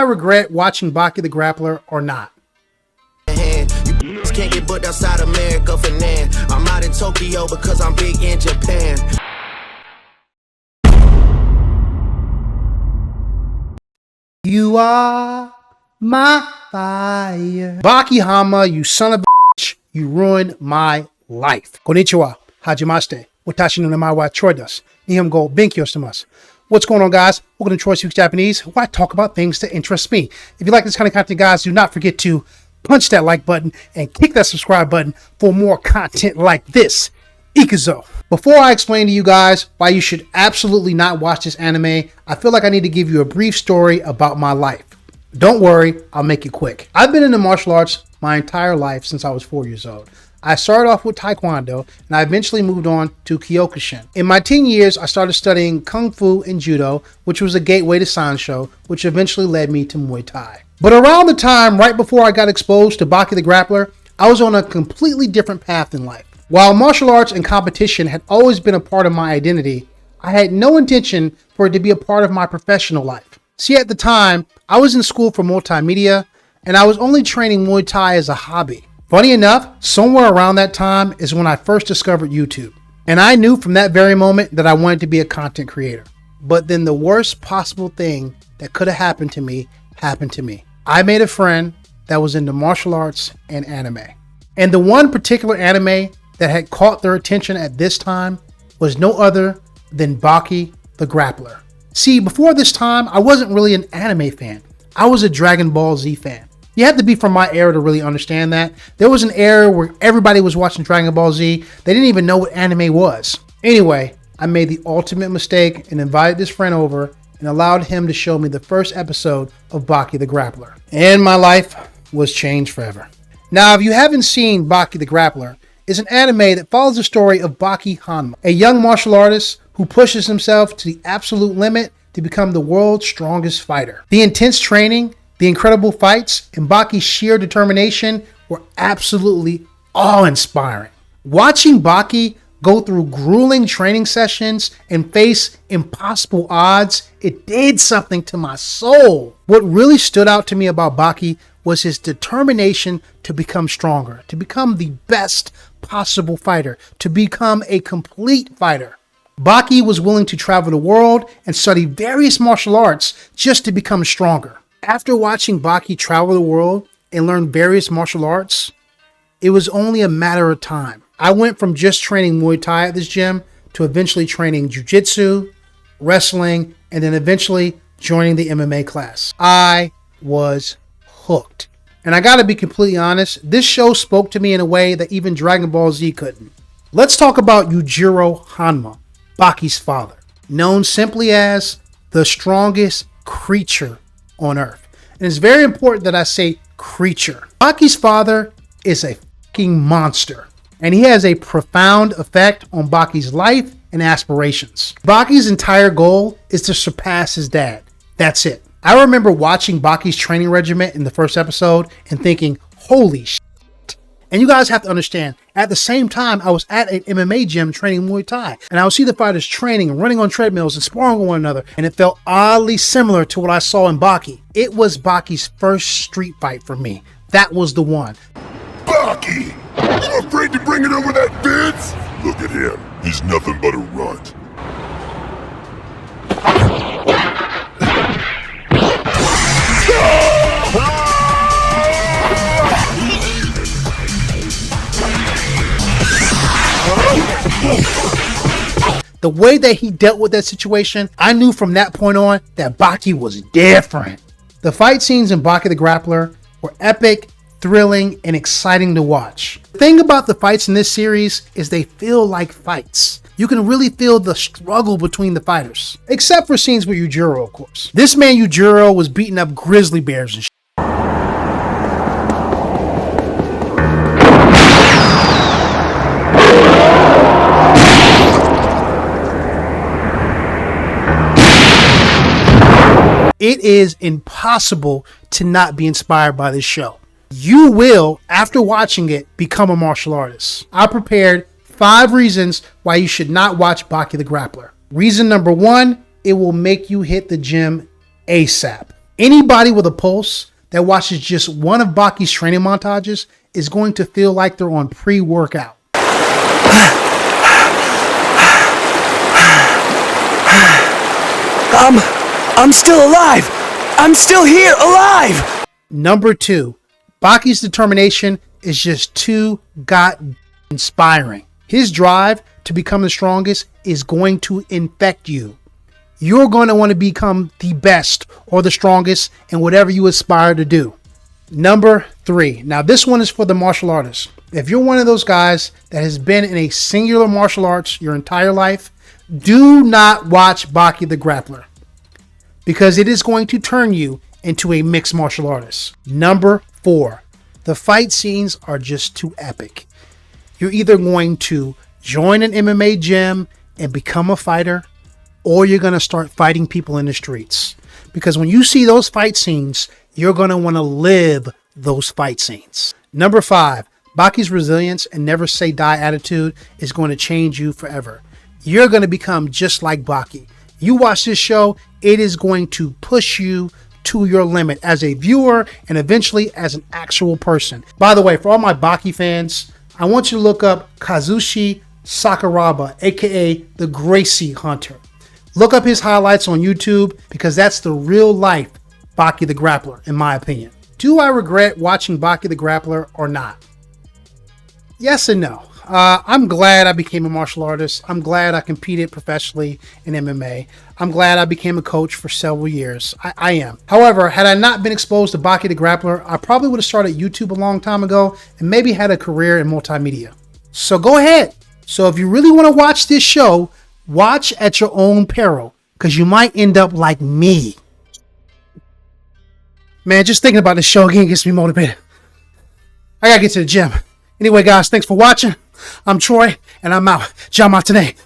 I regret watching Baki the Grappler or not? You can't get booked outside America for nan. I'm out in Tokyo because I'm big in Japan. You are my fire. Baki Hama, you son of a bitch, you ruined my life. Konnichiwa, hajimashite, watashi no namae wa Troy desu. Nihongo benkyou shimasu. What's going on, guys? Welcome to Troy Speaks Japanese, where I talk about things that interest me. If you like this kind of content, guys, do not forget to punch that like button and kick that subscribe button for more content like this. Ikuzo. Before I explain to you guys why you should absolutely not watch this anime, I feel like I need to give you a brief story about my life. Don't worry, I'll make it quick. I've been into martial arts my entire life since I was 4 years old. I started off with Taekwondo, and I eventually moved on to Kyokushin. In my teen years, I started studying Kung Fu and Judo, which was a gateway to Sansho, which eventually led me to Muay Thai. But around the time, right before I got exposed to Baki the Grappler, I was on a completely different path in life. While martial arts and competition had always been a part of my identity, I had no intention for it to be a part of my professional life. See, at the time, I was in school for multimedia, and I was only training Muay Thai as a hobby. Funny enough, somewhere around that time is when I first discovered YouTube. And I knew from that very moment that I wanted to be a content creator. But then the worst possible thing that could have happened to me happened to me. I made a friend that was into martial arts and anime. And the one particular anime that had caught their attention at this time was no other than Baki the Grappler. See, before this time, I wasn't really an anime fan. I was a Dragon Ball Z fan. You have to be from my era to really understand that. There was an era where everybody was watching Dragon Ball Z. They didn't even know what anime was. Anyway, I made the ultimate mistake and invited this friend over and allowed him to show me the first episode of Baki the Grappler. And my life was changed forever. Now, if you haven't seen Baki the Grappler, it's an anime that follows the story of Baki Hanma, a young martial artist who pushes himself to the absolute limit to become the world's strongest fighter. The intense training, the incredible fights, and Baki's sheer determination were absolutely awe-inspiring. Watching Baki go through grueling training sessions and face impossible odds, it did something to my soul. What really stood out to me about Baki was his determination to become stronger, to become the best possible fighter, to become a complete fighter. Baki was willing to travel the world and study various martial arts just to become stronger. After watching Baki travel the world and learn various martial arts, it was only a matter of time. I went from just training Muay Thai at this gym to eventually training Jiu-Jitsu, wrestling, and then eventually joining the MMA class. I was hooked. And I gotta be completely honest, this show spoke to me in a way that even Dragon Ball Z couldn't. Let's talk about Yujiro Hanma, Baki's father, known simply as the strongest creature on earth. And it's very important that I say creature. Baki's father is a fucking monster, and he has a profound effect on Baki's life and aspirations. Baki's entire goal is to surpass his dad. That's it. I remember watching Baki's training regimen in the first episode and thinking, holy shit. And you guys have to understand, at the same time, I was at an MMA gym training Muay Thai, and I would see the fighters training, running on treadmills and sparring with one another, and it felt oddly similar to what I saw in Baki. It was Baki's first street fight for me. That was the one. Baki! You afraid to bring it over that fence? Look at him. He's nothing but a runt. The way that he dealt with that situation, I knew from that point on that Baki was different. The fight scenes in Baki the Grappler were epic, thrilling, and exciting to watch. The thing about the fights in this series is they feel like fights. You can really feel the struggle between the fighters. Except for scenes with Yujiro, of course. This man Yujiro was beating up grizzly bears and shit. It is impossible to not be inspired by this show. You will, after watching it, become a martial artist. I prepared 5 reasons why you should not watch Baki the Grappler. Reason number 1, it will make you hit the gym ASAP. Anybody with a pulse that watches just one of Baki's training montages is going to feel like they're on pre-workout. I'm still alive. I'm still here, alive. Number 2, Baki's determination is just too inspiring. His drive to become the strongest is going to infect you. You're going to want to become the best or the strongest in whatever you aspire to do. Number 3. Now this one is for the martial artists. If you're one of those guys that has been in a singular martial arts your entire life, do not watch Baki the Grappler, because it is going to turn you into a mixed martial artist. Number 4. The fight scenes are just too epic. You're either going to join an MMA gym and become a fighter, or you're going to start fighting people in the streets. Because when you see those fight scenes, you're going to want to live those fight scenes. Number 5, Baki's resilience and never say die attitude is going to change you forever. You're going to become just like Baki. You watch this show, it is going to push you to your limit as a viewer and eventually as an actual person. By the way, for all my Baki fans, I want you to look up Kazushi Sakuraba, aka the Gracie Hunter. Look up his highlights on YouTube, because that's the real life Baki the Grappler, in my opinion. Do I regret watching Baki the Grappler or not? Yes and no. I'm glad I became a martial artist. I'm glad I competed professionally in MMA. I'm glad I became a coach for several years. I am. However, had I not been exposed to Baki the Grappler, I probably would have started YouTube a long time ago and maybe had a career in multimedia. So go ahead. So if you really want to watch this show, watch at your own peril, because you might end up like me. Man, just thinking about this show again gets me motivated. I gotta get to the gym. Anyway, guys, thanks for watching. I'm Troy, and I'm out. Ciao, matane.